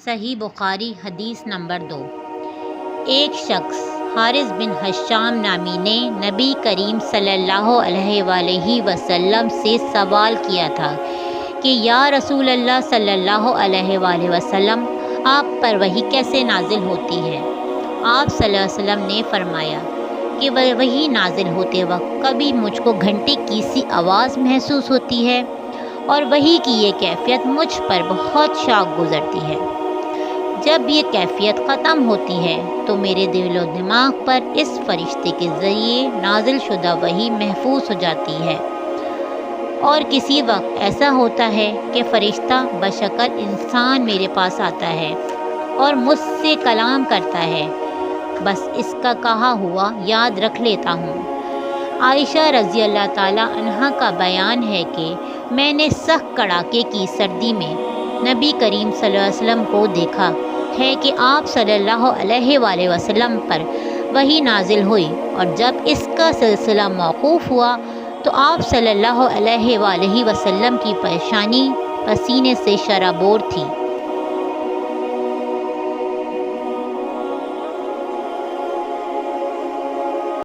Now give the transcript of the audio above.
صحیح بخاری حدیث نمبر 2۔ ایک شخص حارث بن حشام نامی نے نبی کریم صلی اللہ علیہ وآلہ وسلم سے سوال کیا تھا کہ یا رسول اللہ صلی اللہ علیہ وآلہ وسلم، آپ پر وحی کیسے نازل ہوتی ہے؟ آپ صلی اللہ علیہ وسلم نے فرمایا کہ وحی نازل ہوتے وقت کبھی مجھ کو گھنٹی کی سی آواز محسوس ہوتی ہے اور وحی کی یہ کیفیت مجھ پر بہت شوق گزرتی ہے۔ جب یہ کیفیت ختم ہوتی ہے تو میرے دل و دماغ پر اس فرشتے کے ذریعے نازل شدہ وحی محفوظ ہو جاتی ہے، اور کسی وقت ایسا ہوتا ہے کہ فرشتہ بشکل انسان میرے پاس آتا ہے اور مجھ سے کلام کرتا ہے، بس اس کا کہا ہوا یاد رکھ لیتا ہوں۔ عائشہ رضی اللہ تعالیٰ عنہا کا بیان ہے کہ میں نے سخت کڑاکے کی سردی میں نبی کریم صلی اللہ علیہ وسلم کو دیکھا ہے کہ آپ صلی اللہ علیہ وآلہ وسلم پر وحی نازل ہوئی، اور جب اس کا سلسلہ موقوف ہوا تو آپ صلی اللہ علیہ وآلہ وسلم کی پریشانی پسینے سے شرابور تھی۔